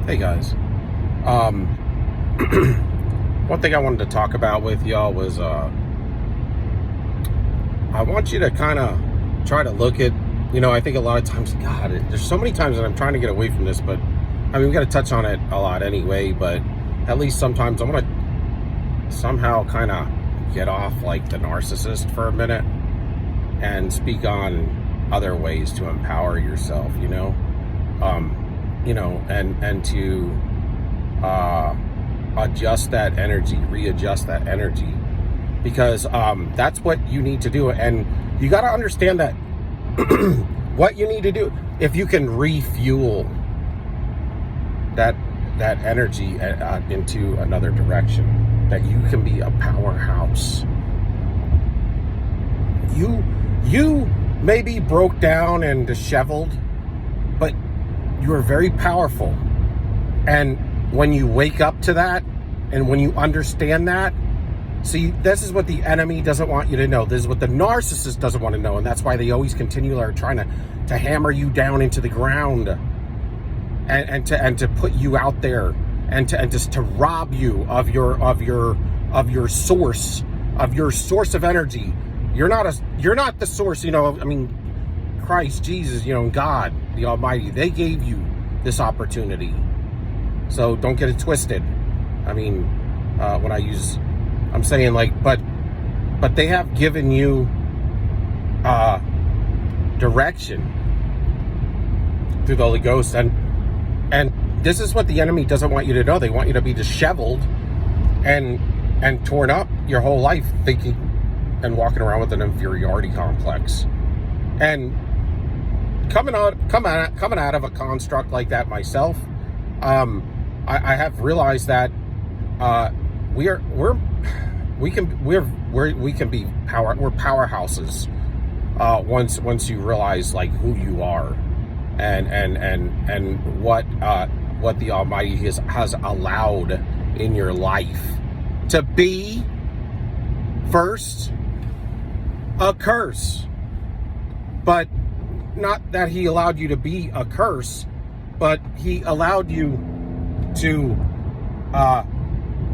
Hey guys. One thing I wanted to talk about with y'all was I want you to kind of try to look at, I think a lot of times, God, there's so many times that I'm trying to get away from this, but I mean, we got to touch on it a lot anyway, but at least sometimes I want to somehow kind of get off like the narcissist for a minute and speak on other ways to empower yourself, and to adjust that energy, readjust that energy, because that's what you need to do. And you got to understand that what you need to do, if you can refuel that energy into another direction, that you can be a powerhouse. You maybe broke down and disheveled, but you are very powerful. And when you wake up to that, and when you understand that, see, this is what the enemy doesn't want you to know. This is what the narcissist doesn't want to know. And that's why they always continually are trying to hammer you down into the ground and to put you out there and just to rob you of your source of energy. You're not the source, Christ, Jesus, God, the Almighty, they gave you this opportunity. So don't get it twisted. I'm saying but they have given you direction through the Holy Ghost, and this is what the enemy doesn't want you to know. They want you to be disheveled and torn up your whole life, thinking and walking around with an inferiority complex. And coming out of a construct like that myself, I have realized that we can be we're powerhouses once you realize like who you are and what the Almighty has allowed in your life to be. First, a curse, but not that he allowed you to be a curse, but he allowed you to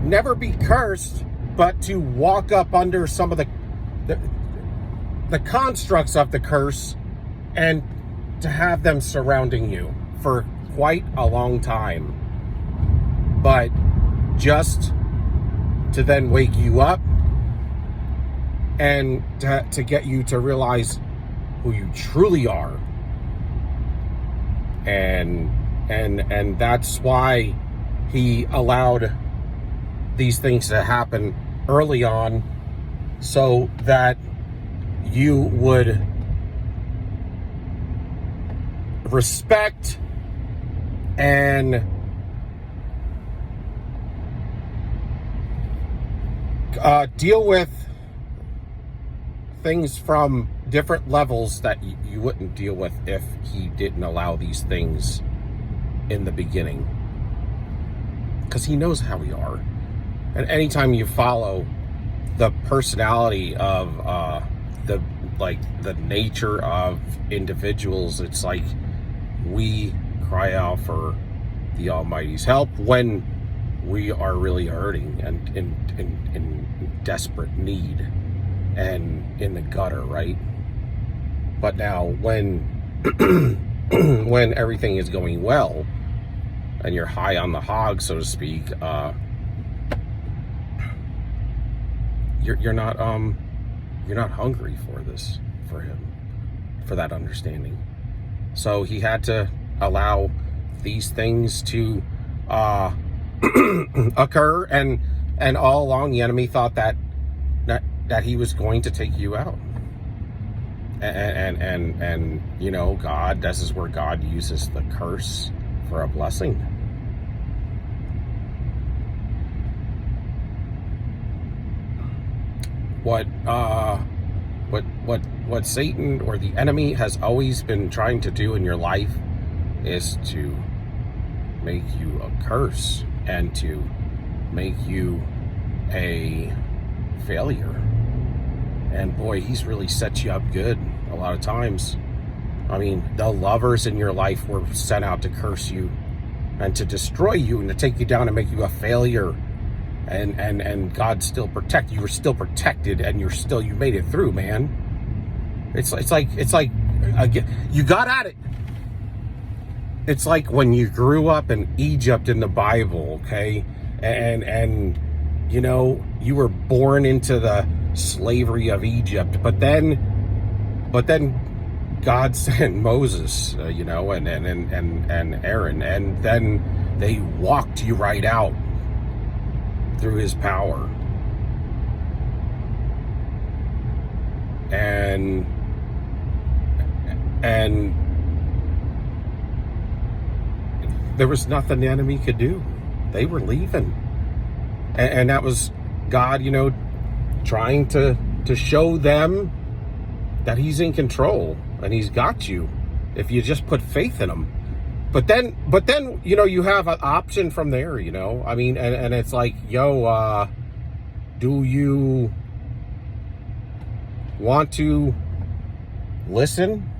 never be cursed, but to walk up under some of the constructs of the curse and to have them surrounding you for quite a long time. But just to then wake you up and to get you to realize who you truly are. And that's why he allowed these things to happen early on, so that you would respect and deal with things from different levels that you wouldn't deal with if he didn't allow these things in the beginning, because he knows how we are. And anytime you follow the personality of the nature of individuals, it's like we cry out for the Almighty's help when we are really hurting and in desperate need and in the gutter, right? But now when when everything is going well and you're high on the hog, so to speak, you're not hungry for him, for that understanding. So he had to allow these things to occur, and all along the enemy thought that he was going to take you out. And God, this is where God uses the curse for a blessing. What Satan or the enemy has always been trying to do in your life is to make you a curse and to make you a failure. And boy, he's really set you up good a lot of times. I mean, the lovers in your life were sent out to curse you and to destroy you and to take you down and make you a failure. And God still protect you. You were still protected, and you made it through, man. It's like again, you got at it. It's like when you grew up in Egypt in the Bible, okay, and you know, you were born into the slavery of Egypt, but then God sent Moses, you know, and Aaron, and then they walked you right out through his power. And there was nothing the enemy could do. They were leaving. And that was God, you know, trying to show them that he's in control and he's got you if you just put faith in him. But then, you know, you have an option from there, you know. I mean, and it's like, yo, do you want to listen?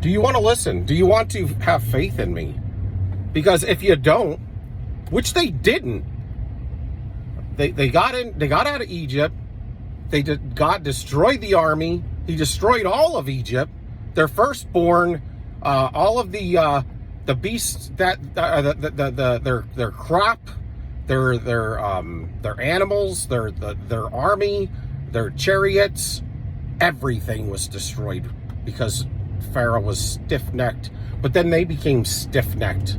Do you want to listen? Do you want to have faith in me? Because if you don't, which they didn't, they got out of Egypt. God destroyed the army. He destroyed all of Egypt. Their firstborn, all of the beasts that their crop, their animals, their army, their chariots, everything was destroyed because Pharaoh was stiff-necked. But then they became stiff-necked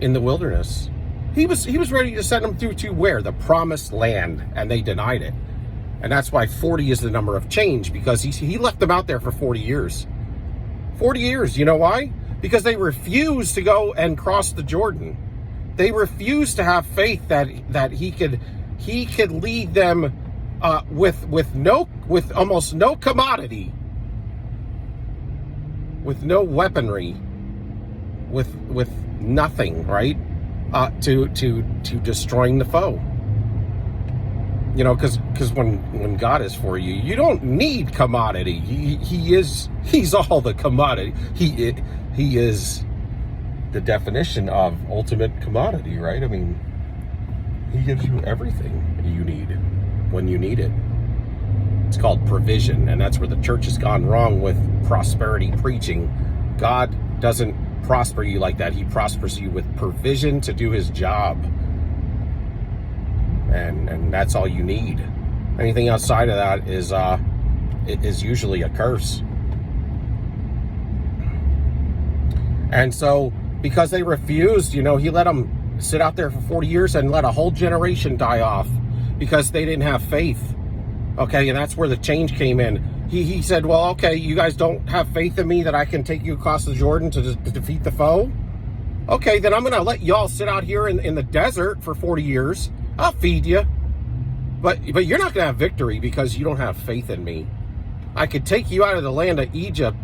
in the wilderness. He was ready to send them through to where? The promised land, and they denied it. And that's why 40 is the number of change, because he left them out there for 40 years. 40 years, you know why? Because they refused to go and cross the Jordan. They refused to have faith that he could lead them with almost no commodity, with no weaponry, with nothing, right? To destroying the foe. You know, because when God is for you, you don't need commodity. He's all the commodity. He is the definition of ultimate commodity, right? I mean, he gives you everything you need when you need it. It's called provision, and that's where the church has gone wrong with prosperity preaching. God doesn't prosper you like that. He prospers you with provision to do his job. And that's all you need. Anything outside of that is usually a curse. And so, because they refused, you know, he let them sit out there for 40 years and let a whole generation die off because they didn't have faith. Okay, and that's where the change came in. He said, well, okay, you guys don't have faith in me that I can take you across the Jordan to defeat the foe? Okay, then I'm going to let y'all sit out here in the desert for 40 years. I'll feed you. But you're not going to have victory because you don't have faith in me. I could take you out of the land of Egypt,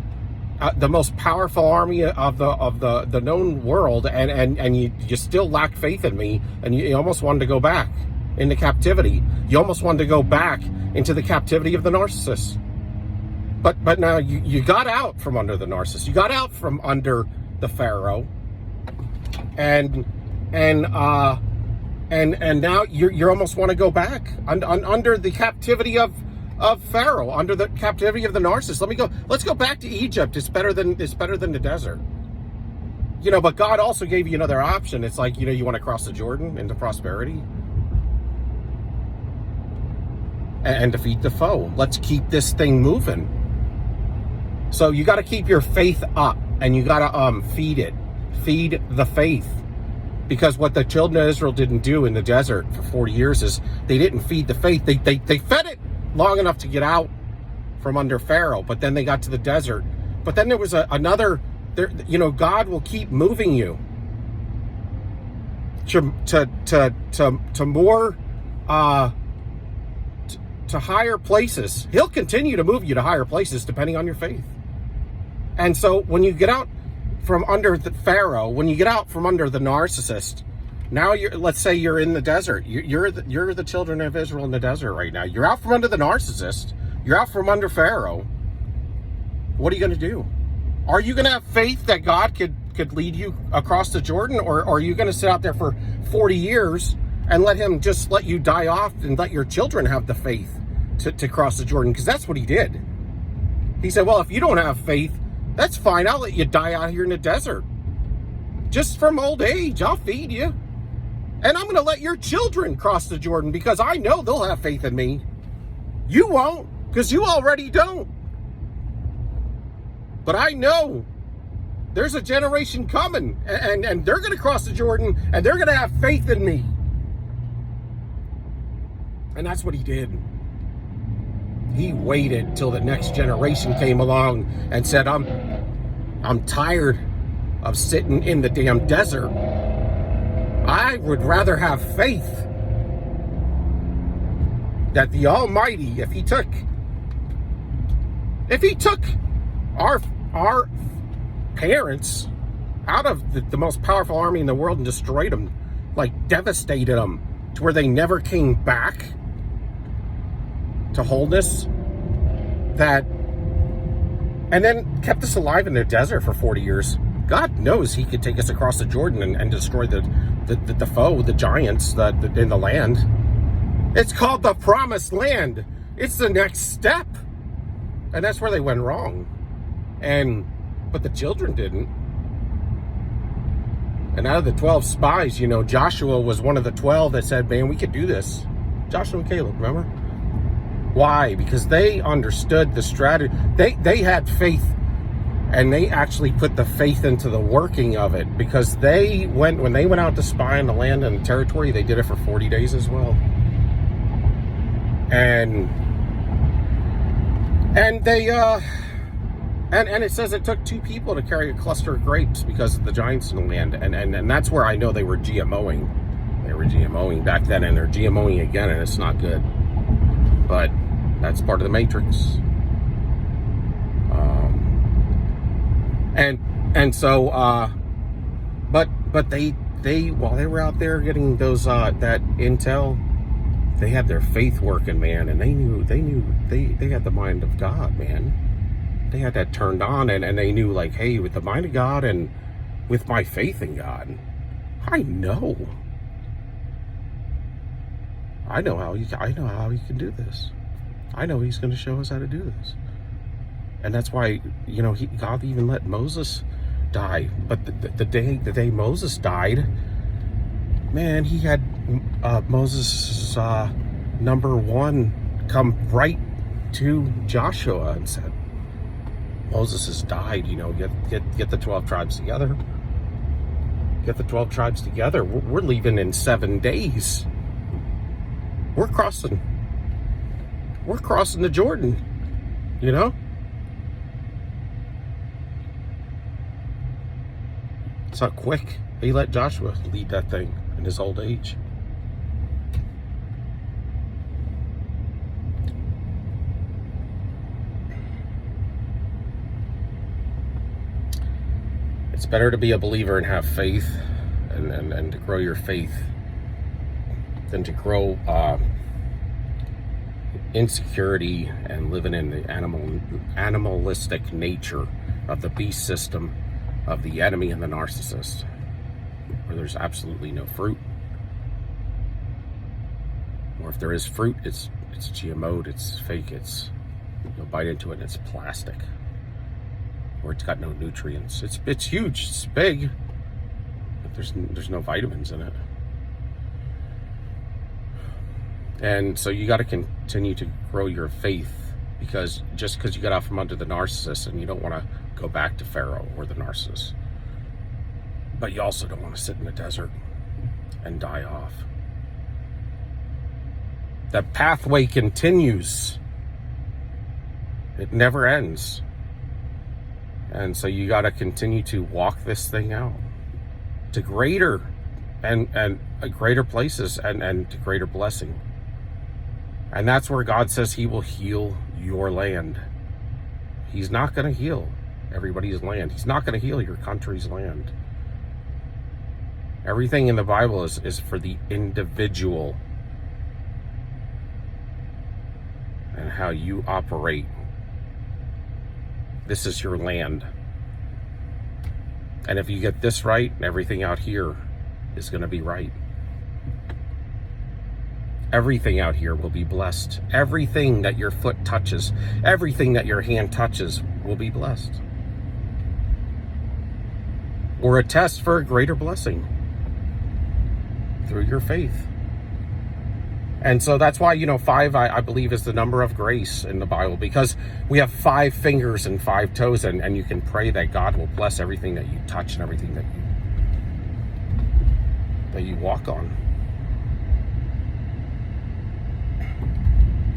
the most powerful army of the known world, and you still lack faith in me, and you almost wanted to go back into captivity. You almost wanted to go back into the captivity of the narcissist. But now you got out from under the narcissist. You got out from under the Pharaoh, and now you almost want to go back under the captivity of Pharaoh, under the captivity of the narcissist. Let's go back to Egypt. It's better than the desert. You know, but God also gave you another option. It's like, you know, you want to cross the Jordan into prosperity and defeat the foe. Let's keep this thing moving. So you got to keep your faith up, and you got to feed the faith. Because what the children of Israel didn't do in the desert for 40 years is they didn't feed the faith. They fed it long enough to get out from under Pharaoh, but then they got to the desert. But then there was another, you know, God will keep moving you to more, to higher places. He'll continue to move you to higher places depending on your faith. And so when you get out from under the Pharaoh, when you get out from under the narcissist, now let's say you're in the desert. You're the children of Israel in the desert right now. You're out from under the narcissist. You're out from under Pharaoh. What are you going to do? Are you going to have faith that God could lead you across the Jordan, or are you going to sit out there for 40 years and let him just let you die off and let your children have the faith to cross the Jordan? Because that's what he did. He said, well, if you don't have faith, that's fine. I'll let you die out here in the desert. Just from old age, I'll feed you. And I'm going to let your children cross the Jordan because I know they'll have faith in me. You won't, because you already don't. But I know there's a generation coming, and they're going to cross the Jordan, and they're going to have faith in me. And that's what he did. He waited till the next generation came along and said, I'm tired of sitting in the damn desert. I would rather have faith that the Almighty, if he took our parents out of the most powerful army in the world and destroyed them, like devastated them to where they never came back to wholeness, and then kept us alive in the desert for 40 years. God knows he could take us across the Jordan and destroy the foe, the giants in the land. It's called the Promised Land. It's the next step. And that's where they went wrong. But the children didn't. And out of the 12 spies, Joshua was one of the 12 that said, man, we could do this. Joshua and Caleb, remember? Why? Because they understood the strategy. They had faith, and they actually put the faith into the working of it, because when they went out to spy on the land and the territory, they did it for 40 days as well. And it says it took 2 people to carry a cluster of grapes because of the giants in the land. And that's where I know they were GMOing. They were GMOing back then, and they're GMOing again, and it's not good. But that's part of the matrix. But they while they were out there getting those that intel, they had their faith working, man, and they had the mind of God, man. They had that turned on, and they knew, like, hey, with the mind of God and with my faith in God, I know how he can do this. I know he's going to show us how to do this. And that's why, God even let Moses die. But the day Moses died, man, he had Moses' number 1 come right to Joshua and said, Moses has died, get the 12 tribes together. Get the 12 tribes together. We're leaving in 7 days. We're crossing the Jordan, It's not quick. He let Joshua lead that thing in his old age. It's better to be a believer and have faith and to grow your faith than to grow insecurity and living in the animalistic nature of the beast system of the enemy and the narcissist, where there's absolutely no fruit. Or if there is fruit, it's GMO'd, it's fake, you'll bite into it and it's plastic. Or it's got no nutrients. It's huge, it's big, but there's no vitamins in it. And so you got to continue to grow your faith, because just because you got out from under the narcissist, and you don't want to go back to Pharaoh or the narcissist, but you also don't want to sit in the desert and die off. The pathway continues. It never ends. And so you got to continue to walk this thing out to greater and greater places and to greater blessing. And that's where God says he will heal your land. He's not going to heal everybody's land. He's not going to heal your country's land. Everything in the Bible is for the individual and how you operate. This is your land. And if you get this right, everything out here is going to be right. Everything out here will be blessed. Everything that your foot touches, everything that your hand touches will be blessed. Or a test for a greater blessing through your faith. And so that's why, 5, I believe, is the number of grace in the Bible, because we have 5 fingers and 5 toes, and you can pray that God will bless everything that you touch and everything that you walk on.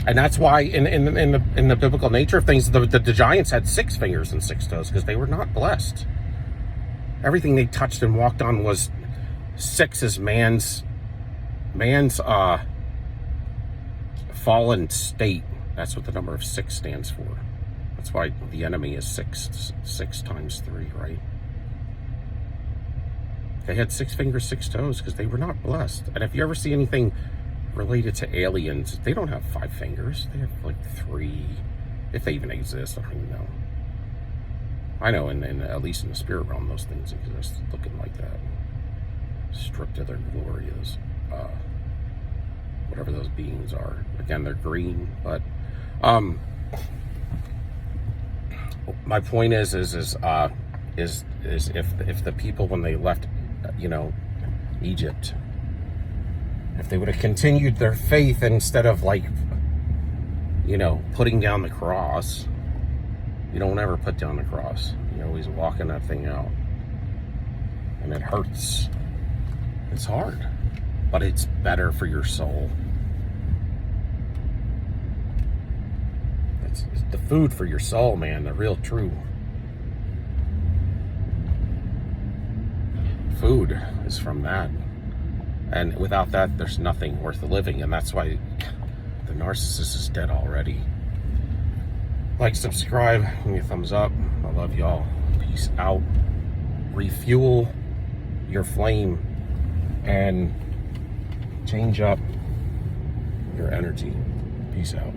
And that's why in the biblical nature of things, the giants had 6 fingers and 6 toes, because they were not blessed. Everything they touched and walked on was 6 is man's fallen state. That's what the number of 6 stands for. That's why the enemy is 6 times 3, right? They had 6 fingers, 6 toes, because they were not blessed. And if you ever see anything related to aliens, they don't have 5 fingers. They have like 3, if they even exist. I don't even know. I know, in at least in the spirit realm, those things exist, looking like that, stripped of their glory as whatever those beings are. Again, they're green, but my point is if the people, when they left, Egypt, if they would have continued their faith instead of putting down the cross. You don't ever put down the cross. You're always walking that thing out, and it hurts. It's hard, but it's better for your soul. It's the food for your soul, man. The real true food is from that. And without that, there's nothing worth living. And that's why the narcissist is dead already. Like, subscribe, give me a thumbs up. I love y'all. Peace out. Refuel your flame and change up your energy. Peace out.